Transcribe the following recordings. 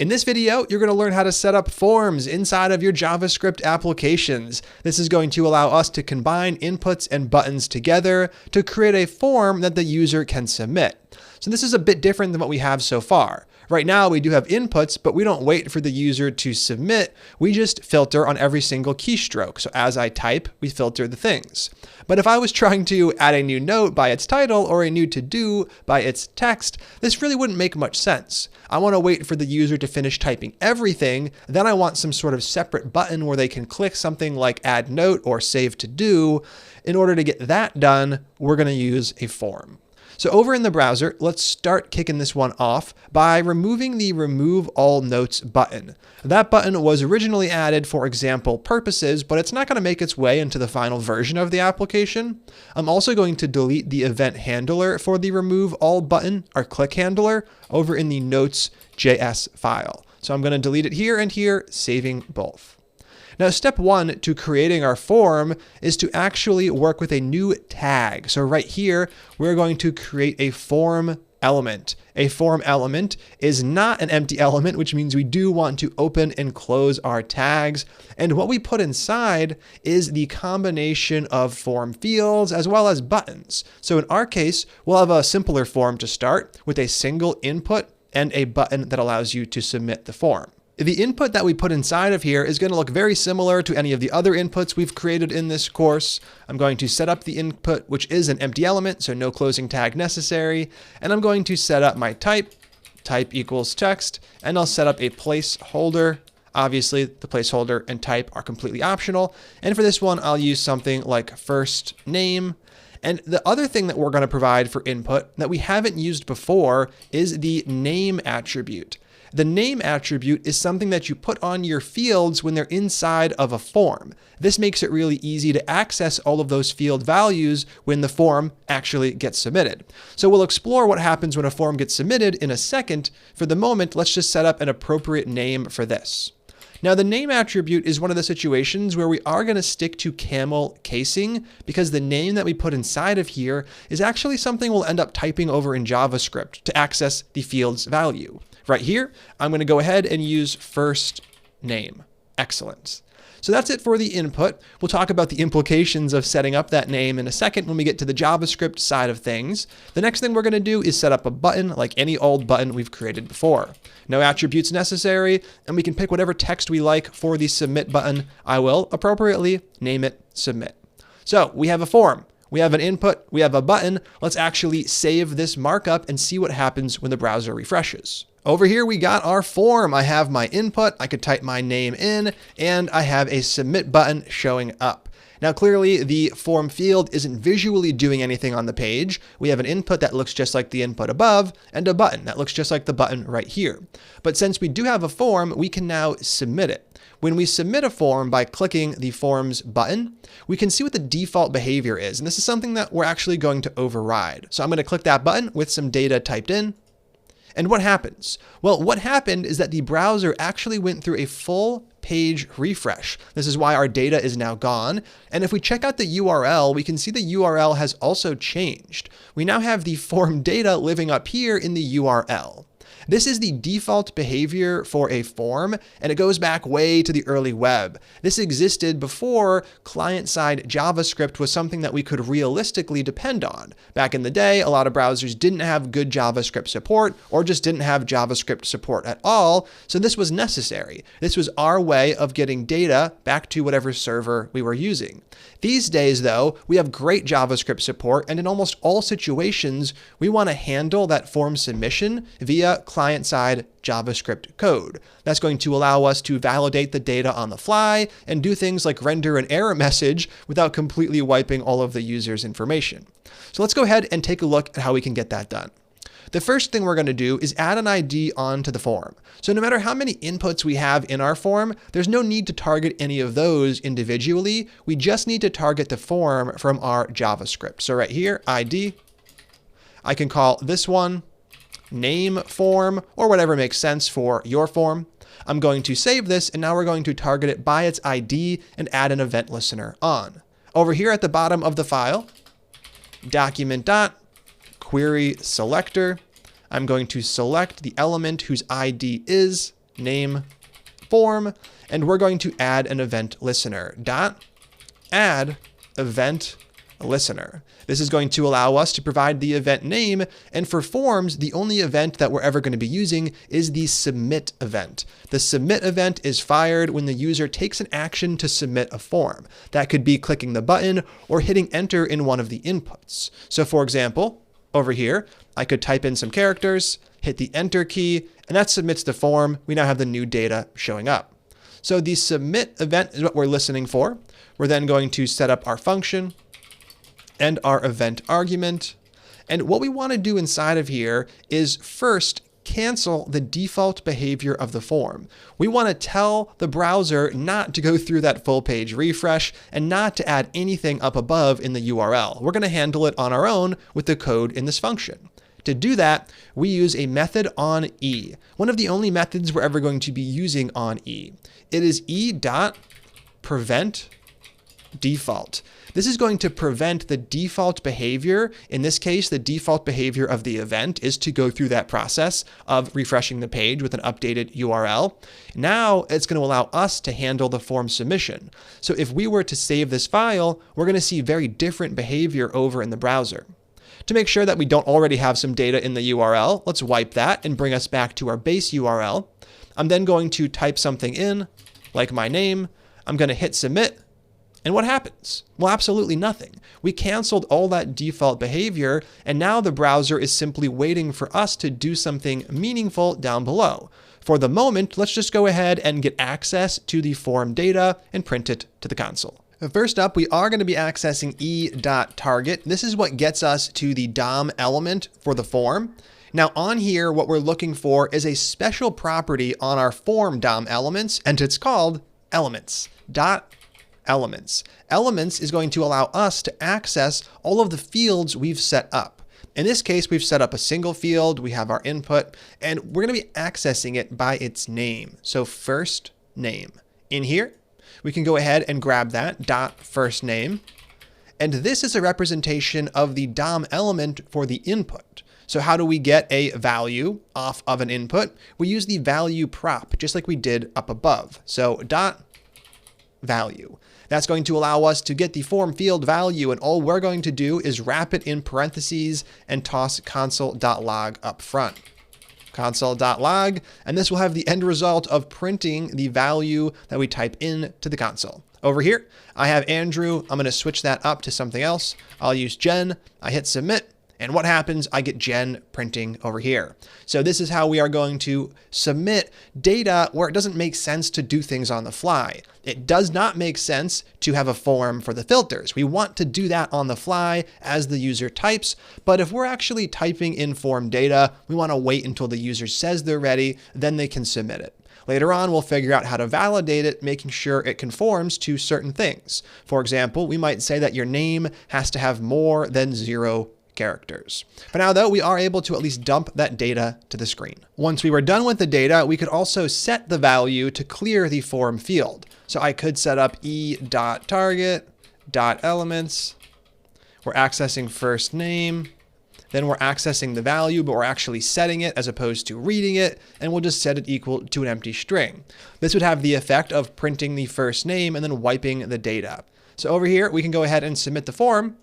In this video, you're going to learn how to set up forms inside of your JavaScript applications. This is going to allow us to combine inputs and buttons together to create a form that the user can submit. So this is a bit different than what we have so far. Right now, we do have inputs, but we don't wait for the user to submit. We just filter on every single keystroke. So as I type, we filter the things. But if I was trying to add a new note by its title or a new to-do by its text, this really wouldn't make much sense. I want to wait for the user to finish typing everything. Then I want some sort of separate button where they can click something like add note or save to-do. In order to get that done, we're going to use a form. So over in the browser, let's start kicking this one off by removing the Remove All Notes button. That button was originally added for example purposes, but it's not going to make its way into the final version of the application. I'm also going to delete the event handler for the Remove All button, our click handler, over in the notes.js file. So I'm going to delete it here and here, saving both. Now, step one to creating our form is to actually work with a new tag. So right here, we're going to create a form element. A form element is not an empty element, which means we do want to open and close our tags. And what we put inside is the combination of form fields as well as buttons. So in our case, we'll have a simpler form to start with a single input and a button that allows you to submit the form. The input that we put inside of here is going to look very similar to any of the other inputs we've created in this course. I'm going to set up the input, which is an empty element, so no closing tag necessary. And I'm going to set up my type equals text, and I'll set up a placeholder. Obviously, the placeholder and type are completely optional. And for this one, I'll use something like first name. And the other thing that we're going to provide for input that we haven't used before is the name attribute. The name attribute is something that you put on your fields when they're inside of a form. This makes it really easy to access all of those field values when the form actually gets submitted. So we'll explore what happens when a form gets submitted in a second. For the moment, let's just set up an appropriate name for this. Now, the name attribute is one of the situations where we are going to stick to camel casing because the name that we put inside of here is actually something we'll end up typing over in JavaScript to access the field's value. Right here, I'm going to go ahead and use first name. Excellent. So that's it for the input. We'll talk about the implications of setting up that name in a second when we get to the JavaScript side of things. The next thing we're going to do is set up a button like any old button we've created before. No attributes necessary, and we can pick whatever text we like for the submit button. I will appropriately name it submit. So we have a form. We have an input, we have a button. Let's actually save this markup and see what happens when the browser refreshes. Over here, we got our form. I have my input, I could type my name in, and I have a submit button showing up. Now, clearly the form field isn't visually doing anything on the page. We have an input that looks just like the input above and a button that looks just like the button right here. But since we do have a form, we can now submit it. When we submit a form by clicking the forms button, we can see what the default behavior is. And this is something that we're actually going to override. So I'm going to click that button with some data typed in. And what happens? Well, what happened is that the browser actually went through a full page refresh. This is why our data is now gone. And if we check out the URL, we can see the URL has also changed. We now have the form data living up here in the URL. This is the default behavior for a form, and it goes back way to the early web. This existed before client-side JavaScript was something that we could realistically depend on. Back in the day, a lot of browsers didn't have good JavaScript support or just didn't have JavaScript support at all, so this was necessary. This was our way of getting data back to whatever server we were using. These days, though, we have great JavaScript support, and in almost all situations, we want to handle that form submission via client-side JavaScript code. That's going to allow us to validate the data on the fly and do things like render an error message without completely wiping all of the user's information. So let's go ahead and take a look at how we can get that done. The first thing we're going to do is add an ID onto the form. So no matter how many inputs we have in our form, there's no need to target any of those individually. We just need to target the form from our JavaScript. So right here, ID, I can call this one name form or whatever makes sense for your form. I'm going to save this, and now we're going to target it by its ID and add an event listener on. Over here at the bottom of the file, document.query selector. I'm going to select the element whose ID is name form, and we're going to add an event listener. Dot add event listener. This is going to allow us to provide the event name, and for forms, the only event that we're ever going to be using is the submit event. The submit event is fired when the user takes an action to submit a form. That could be clicking the button or hitting enter in one of the inputs. So for example, over here, I could type in some characters, hit the enter key, and that submits the form. We now have the new data showing up. So the submit event is what we're listening for. We're then going to set up our function and our event argument. And what we want to do inside of here is first cancel the default behavior of the form. We want to tell the browser not to go through that full page refresh and not to add anything up above in the URL. We're going to handle it on our own with the code in this function. To do that, we use a method on E, one of the only methods we're ever going to be using on E. It is e.prevent default. This is going to prevent the default behavior. In this case, the default behavior of the event is to go through that process of refreshing the page with an updated URL. Now it's going to allow us to handle the form submission. So if we were to save this file, we're going to see very different behavior over in the browser. To make sure that we don't already have some data in the URL, let's wipe that and bring us back to our base URL. I'm then going to type something in, like my name. I'm going to hit submit. And what happens? Well, absolutely nothing. We canceled all that default behavior, and now the browser is simply waiting for us to do something meaningful down below. For the moment, let's just go ahead and get access to the form data and print it to the console. First up, we are going to be accessing e.target. This is what gets us to the DOM element for the form. Now on here, what we're looking for is a special property on our form DOM elements, and it's called elements. Elements. Elements is going to allow us to access all of the fields we've set up. In this case, we've set up a single field, we have our input, and we're going to be accessing it by its name. So first name. In here, we can go ahead and grab that .first name. And this is a representation of the DOM element for the input. So how do we get a value off of an input? We use the value prop, just like we did up above. So .value. That's going to allow us to get the form field value, and all we're going to do is wrap it in parentheses and toss console.log up front. Console.log, and this will have the end result of printing the value that we type in to the console. Over here, I have Andrew. I'm going to switch that up to something else. I'll use Jen. I hit submit. And what happens? I get Jen printing over here. So this is how we are going to submit data where it doesn't make sense to do things on the fly. It does not make sense to have a form for the filters. We want to do that on the fly as the user types. But if we're actually typing in form data, we want to wait until the user says they're ready, then they can submit it. Later on, we'll figure out how to validate it, making sure it conforms to certain things. For example, we might say that your name has to have more than 0 characters. For now, though, we are able to at least dump that data to the screen. Once we were done with the data, we could also set the value to clear the form field. So I could set up e.target.elements. We're accessing first name. Then we're accessing the value, but we're actually setting it as opposed to reading it, and we'll just set it equal to an empty string. This would have the effect of printing the first name and then wiping the data. So over here, we can go ahead and submit the form.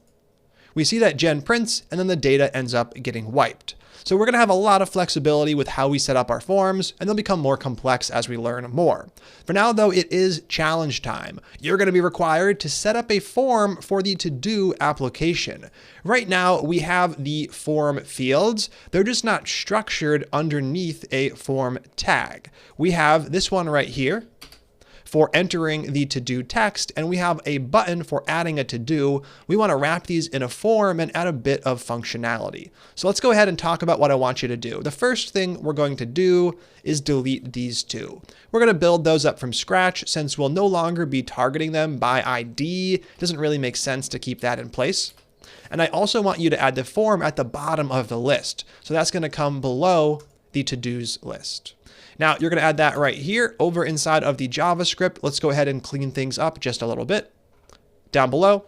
We see that Jen prints, and then the data ends up getting wiped. So we're going to have a lot of flexibility with how we set up our forms, and they'll become more complex as we learn more. For now, though, it is challenge time. You're going to be required to set up a form for the to-do application. Right now, we have the form fields. They're just not structured underneath a form tag. We have this one right here for entering the to-do text, and we have a button for adding a to-do. We want to wrap these in a form and add a bit of functionality. So let's go ahead and talk about what I want you to do. The first thing we're going to do is delete these two. We're going to build those up from scratch since we'll no longer be targeting them by ID. It doesn't really make sense to keep that in place. And I also want you to add the form at the bottom of the list. So that's going to come below the to-dos list. Now you're going to add that right here over inside of the JavaScript. Let's go ahead and clean things up just a little bit. Down below,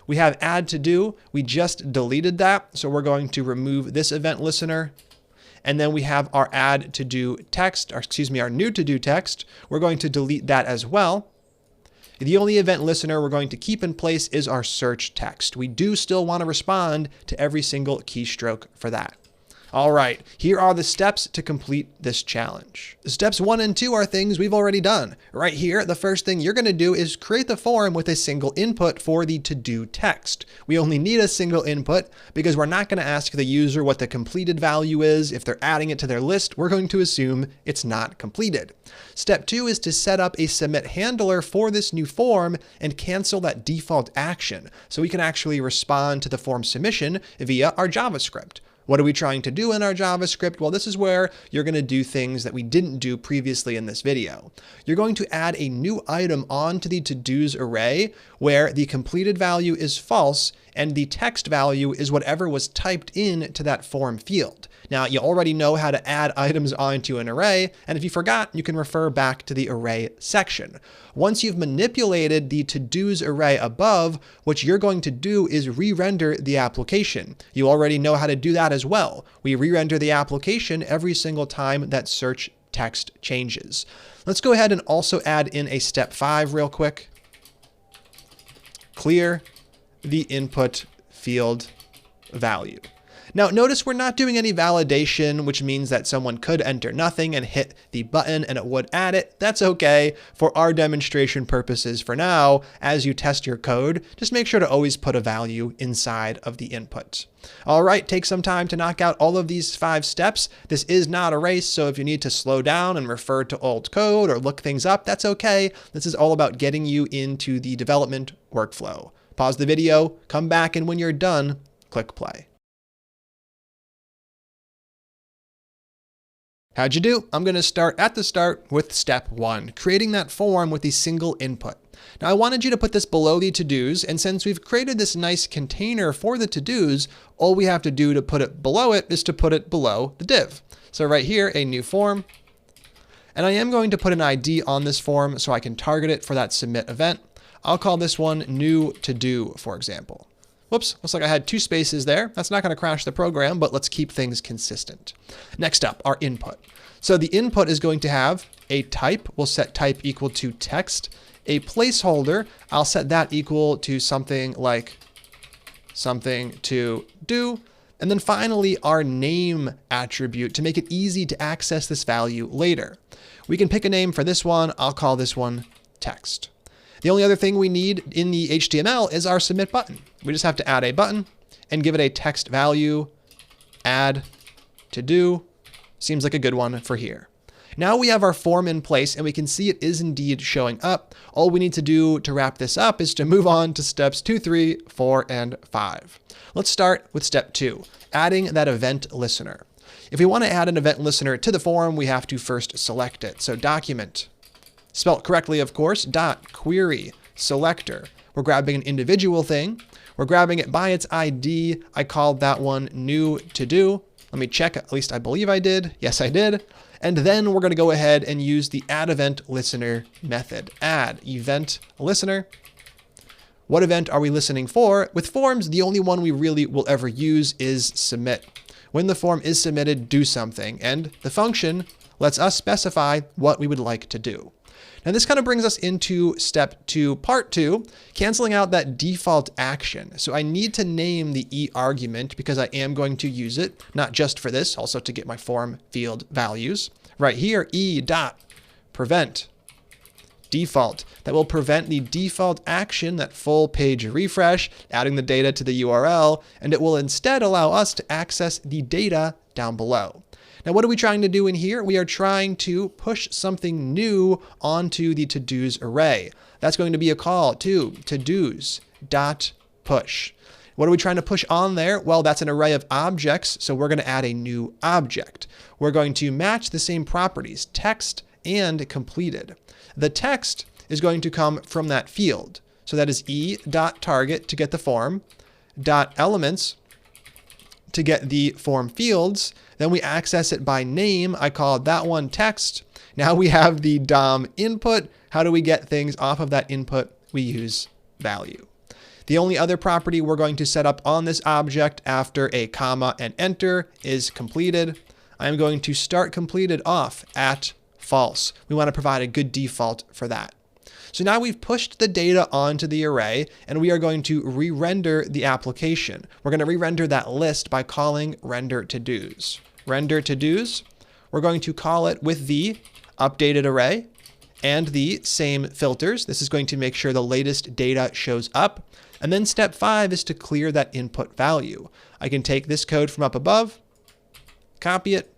we have add to do. We just deleted that. So we're going to remove this event listener. And then we have our add to do text, or excuse me, our new to do text. We're going to delete that as well. The only event listener we're going to keep in place is our search text. We do still want to respond to every single keystroke for that. All right, here are the steps to complete this challenge. Steps 1 and 2 are things we've already done. Right here, the first thing you're going to do is create the form with a single input for the to-do text. We only need a single input because we're not going to ask the user what the completed value is. If they're adding it to their list, we're going to assume it's not completed. Step 2 is to set up a submit handler for this new form and cancel that default action so we can actually respond to the form submission via our JavaScript. What are we trying to do in our JavaScript? Well, this is where you're going to do things that we didn't do previously in this video. You're going to add a new item onto the to-dos array where the completed value is false and the text value is whatever was typed in to that form field. Now, you already know how to add items onto an array, and if you forgot, you can refer back to the array section. Once you've manipulated the to-dos array above, what you're going to do is re-render the application. You already know how to do that as well. We re-render the application every single time that search text changes. Let's go ahead and also add in a step 5 real quick. Clear the input field value. Now notice we're not doing any validation, which means that someone could enter nothing and hit the button and it would add it. That's okay for our demonstration purposes for now. As you test your code, just make sure to always put a value inside of the input. All right, take some time to knock out all of these 5 steps. This is not a race, so if you need to slow down and refer to old code or look things up, that's okay. This is all about getting you into the development workflow. Pause the video, come back, and when you're done, click play. How'd you do? I'm going to start at the start with step 1, creating that form with a single input. Now I wanted you to put this below the to-dos, and since we've created this nice container for the to-dos, all we have to do to put it below it is to put it below the div. So right here, a new form, and I am going to put an ID on this form so I can target it for that submit event. I'll call this one new to-do, for example. Whoops, looks like I had 2 spaces there. That's not going to crash the program, but let's keep things consistent. Next up, our input. So the input is going to have a type. We'll set type equal to text. A placeholder, I'll set that equal to something like something to do. And then finally, our name attribute to make it easy to access this value later. We can pick a name for this one. I'll call this one text. The only other thing we need in the HTML is our submit button. We just have to add a button and give it a text value, add to do. Seems like a good one for here. Now we have our form in place and we can see it is indeed showing up. All we need to do to wrap this up is to move on to steps 2, 3, 4, and 5. Let's start with step 2, adding that event listener. If we want to add an event listener to the form, we have to first select it. So document, spelled correctly, of course, dot query selector. We're grabbing an individual thing. We're grabbing it by its ID. I called that one new to do. Let me check, at least I believe I did. Yes, I did. And then we're going to go ahead and use the add event listener method. Add event listener. What event are we listening for? With forms, the only one we really will ever use is submit. When the form is submitted, do something. And the function lets us specify what we would like to do. Now this kind of brings us into step 2, part 2, canceling out that default action. So I need to name the E argument because I am going to use it, not just for this, also to get my form field values. Right here, E dot prevent default. That will prevent the default action, that full page refresh, adding the data to the URL, and it will instead allow us to access the data down below. Now, what are we trying to do in here? We are trying to push something new onto the to-dos array. That's going to be a call to to-dos dot push. What are we trying to push on there? Well, that's an array of objects, so we're going to add a new object. We're going to match the same properties, text and completed. The text is going to come from that field. So that is e.target to get the form, .elements to get the form fields. Then we access it by name. I called that one text. Now we have the DOM input. How do we get things off of that input? We use value. The only other property we're going to set up on this object after a comma and enter is completed. I'm going to start completed off at false. We want to provide a good default for that. So now we've pushed the data onto the array, and we are going to re-render the application. We're going to re-render that list by calling render to-dos. Render to-dos, we're going to call it with the updated array and the same filters. This is going to make sure the latest data shows up. And then step 5 is to clear that input value. I can take this code from up above, copy it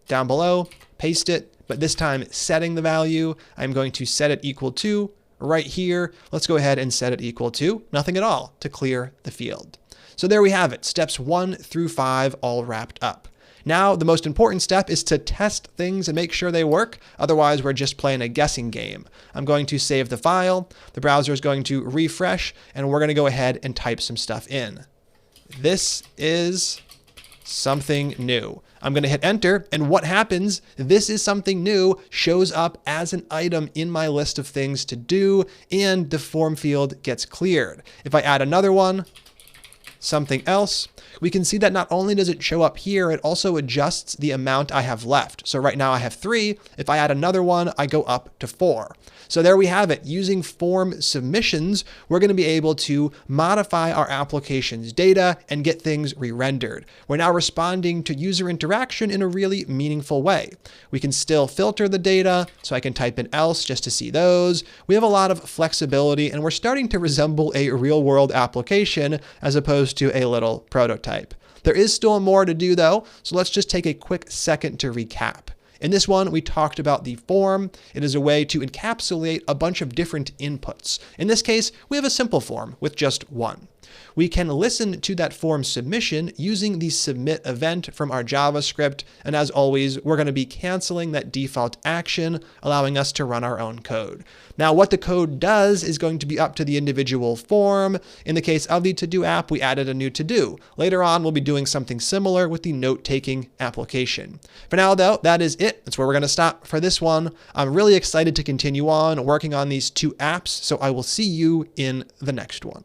down below, paste it, but this time setting the value, I'm going to set it equal to right here. Let's go ahead and set it equal to nothing at all to clear the field. So there we have it, steps 1 through 5 all wrapped up. Now, the most important step is to test things and make sure they work. Otherwise, we're just playing a guessing game. I'm going to save the file. The browser is going to refresh, and we're going to go ahead and type some stuff in. This is something new. I'm going to hit enter, and what happens, this is something new, shows up as an item in my list of things to do, and the form field gets cleared. If I add another one, something else, we can see that not only does it show up here, it also adjusts the amount I have left. So right now I have 3. If I add another one, I go up to 4. So there we have it. Using form submissions, we're going to be able to modify our application's data and get things re-rendered. We're now responding to user interaction in a really meaningful way. We can still filter the data, so I can type in else just to see those. We have a lot of flexibility, and we're starting to resemble a real-world application as opposed to a little prototype. There is still more to do though, so let's just take a quick second to recap. In this one, we talked about the form. It is a way to encapsulate a bunch of different inputs. In this case, we have a simple form with just one. We can listen to that form submission using the submit event from our JavaScript. And as always, we're going to be canceling that default action, allowing us to run our own code. Now, what the code does is going to be up to the individual form. In the case of the to-do app, we added a new to-do. Later on, we'll be doing something similar with the note-taking application. For now, though, that is it. That's where we're going to stop for this one. I'm really excited to continue on working on these 2 apps, so I will see you in the next one.